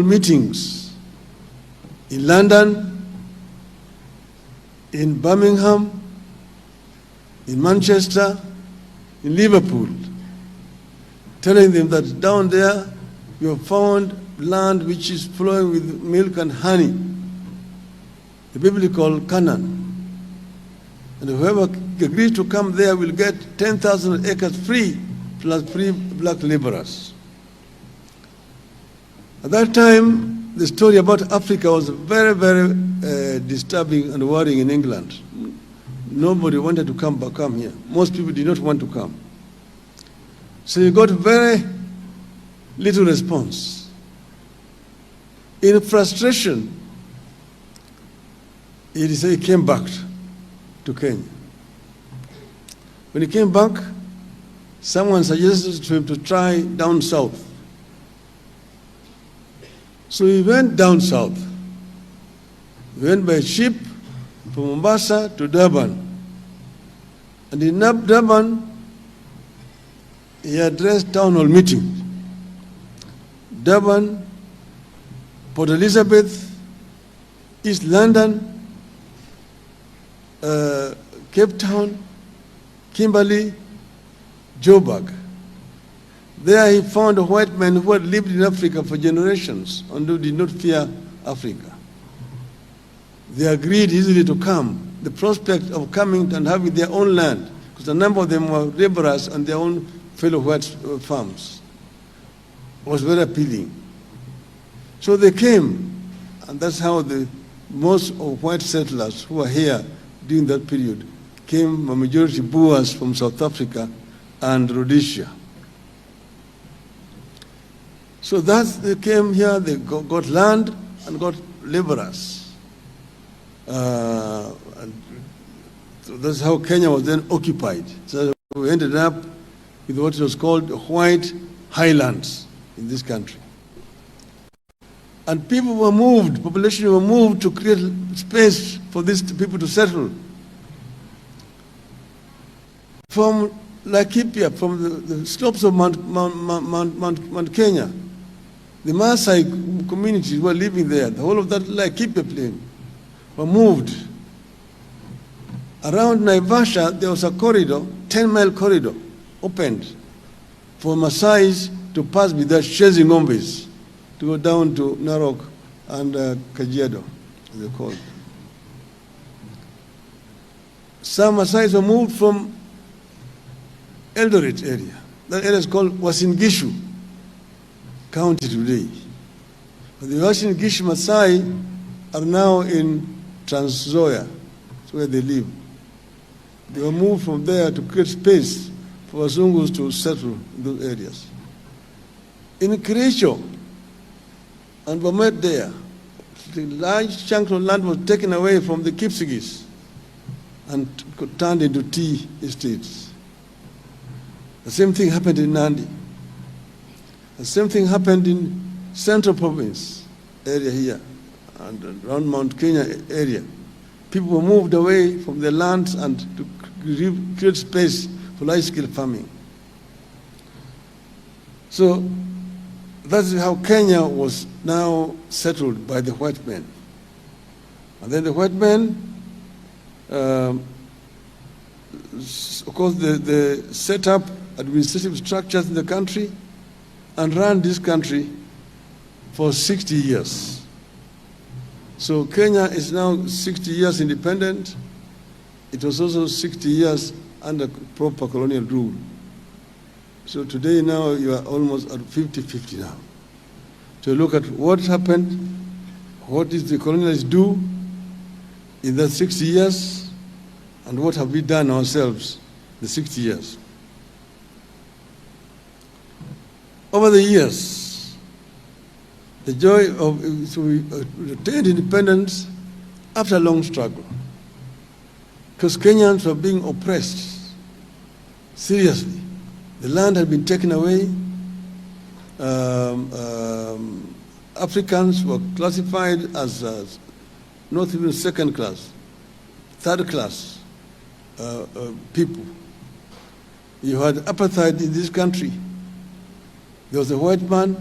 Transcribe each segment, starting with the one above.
meetings in London, in Birmingham, in Manchester, in Liverpool, telling them that down there you have found land which is flowing with milk and honey, the biblical Canaan. And whoever agrees to come there will get 10,000 acres free, plus free black laborers. At that time, the story about Africa was very, very disturbing and worrying in England. Nobody wanted to come here. Most people did not want to come. So you got very little response. In frustration, he came back to Kenya. When he came back, someone suggested to him to try down south. So he went down south. He went by ship from Mombasa to Durban. And in Durban, he addressed town hall meeting. Durban, Port Elizabeth, East London, Cape Town, Kimberley, Joburg. There he found a white man who had lived in Africa for generations and who did not fear Africa. They agreed easily to come. The prospect of coming and having their own land, because a number of them were laborers on their own fellow white farms, was very appealing. So they came, and that's how most of white settlers who were here during that period came, a majority Boers from South Africa and Rhodesia. So they came here, they got land and got laborers. And so that's how Kenya was then occupied. So we ended up with what was called white highlands in this country. And people were moved, population were moved to create space for these people to settle. From Laikipia, from the slopes of Mount Kenya, the Maasai communities were living there. The whole of that Laikipia plain were moved. Around Naivasha, there was a corridor, 10-mile corridor, opened for Maasais to pass without chasing ngombes, to go down to Narok and Kajiado, as they called. Some Maasais were moved from Eldoret area. That area is called Uasin Gishu County today. But the Uasin Gishu Maasai are now in Trans Nzoia. That's where they live. They were moved from there to create space for Wazungus to settle in those areas. In Kericho and Bomet there, the large chunk of land was taken away from the Kipsigis and turned into tea estates. The same thing happened in Nandi. The same thing happened in Central Province area here and around Mount Kenya area. People were moved away from their lands and to create space for large-scale farming. So that's how Kenya was now settled by the white men. And then the white men, of course, they set up administrative structures in the country and ran this country for 60 years. So Kenya is now 60 years independent. It was also 60 years under proper colonial rule. So today now you are almost at 50-50 now. To look at what happened, what did the colonialists do in that 60 years, and what have we done ourselves the 60 years. Over the years, the joy of we attained independence after a long struggle, because Kenyans were being oppressed seriously. The land had been taken away. Africans were classified as not even second class, third class people. You had apartheid in this country. There was a white man,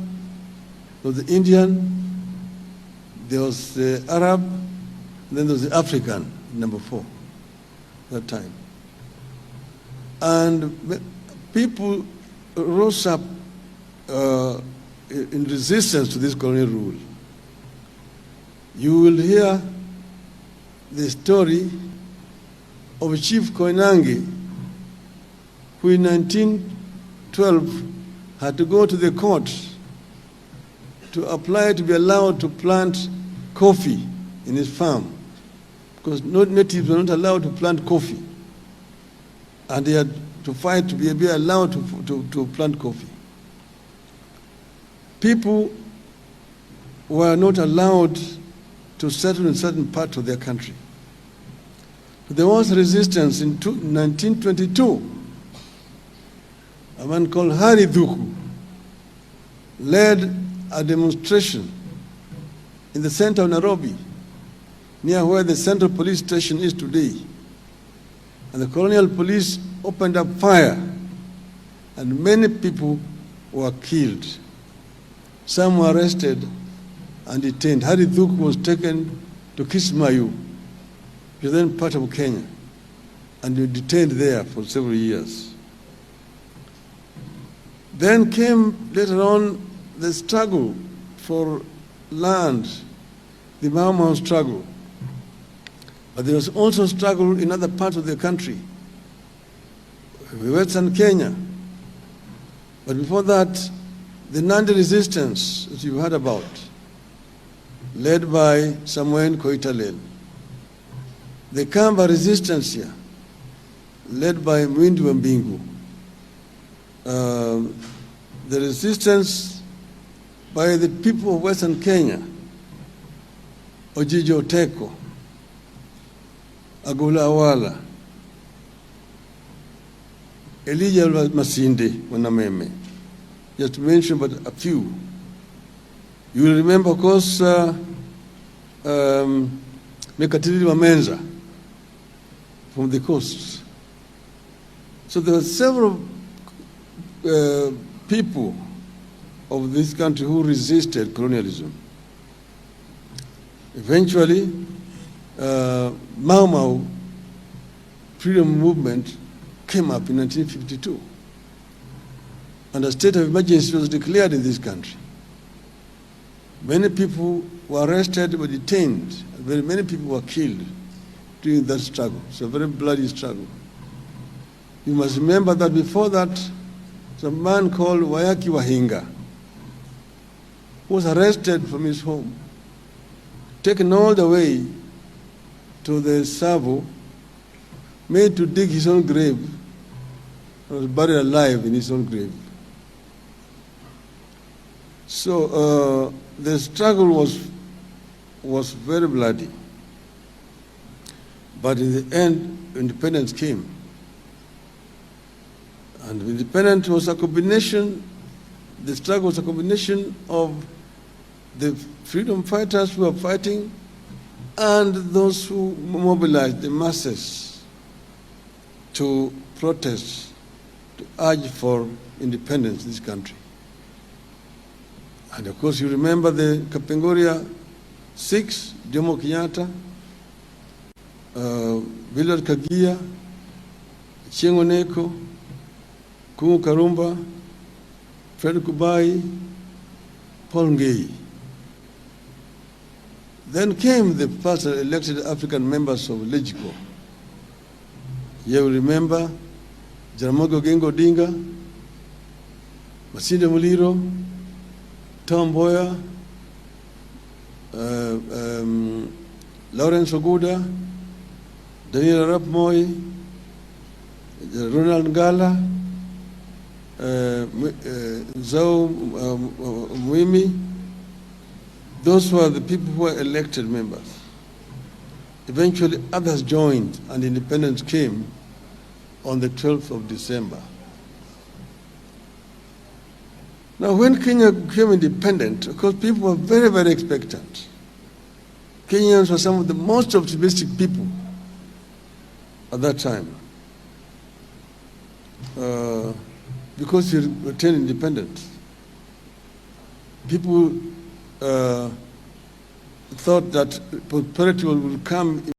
there was the Indian, There was the Arab, then there was the African, number 4, that time. And people rose up in resistance to this colonial rule. You will hear the story of Chief Koinange, who in 1912 had to go to the court to apply to be allowed to plant coffee in his farm, because natives were not allowed to plant coffee, and he had to fight to be allowed to plant coffee. People were not allowed to settle in certain parts of their country. There was resistance in 1922. A man called Hari Dhuku led a demonstration in the center of Nairobi, near where the Central Police Station is today. And the colonial police opened up fire, and many people were killed. Some were arrested and detained. Hari Dhuku was taken to Kismayu, which was then part of Kenya, and he detained there for several years. Then came later on the struggle for land, the Mau Mau struggle. But there was also struggle in other parts of the country, Western Kenya. But before that, the Nandi resistance that you heard about, led by Samuel Koitalel. The Kamba resistance here, led by Mwindi Wambingu. The resistance by the people of Western Kenya, Ojijo Teko, Agula Awala, Elijah Masinde Wanameme, just to mention but a few. You will remember, of course, Mekatili Wamenza from the coast. So there were several people of this country who resisted colonialism. Eventually, Mau Mau freedom movement came up in 1952, and a state of emergency was declared in this country. Many people were arrested, were detained, and very many people were killed during that struggle. It's a very bloody struggle. You must remember that before that, there's a man called Wayaki Wahinga who was arrested from his home, taken all the way to the Savo, made to dig his own grave, and was buried alive in his own grave. So the struggle was very bloody. But in the end, independence came. And independence was a combination, the struggle was a combination of the freedom fighters who were fighting and those who mobilized the masses to protest, to urge for independence in this country. And of course, you remember the Kapenguria 6, Jomo Kenyatta, Willard Kagia, Chieng' Oneko, Kungu Karumba, Fred Kubai, Paul Ngei. Then came the first elected African members of Legico. You will remember Jaramogi Oginga Odinga, Masinde Muliro, Tom Mbaya, Lawrence Oguda, Daniel Arap Moi, Ronald Ngala, Zhou Muimi. Those were the people who were elected members. Eventually, others joined, and independence came on the 12th of December. Now, when Kenya became independent, of course, people were very, very expectant. Kenyans were some of the most optimistic people at that time, because we retained independence. People thought that prosperity will come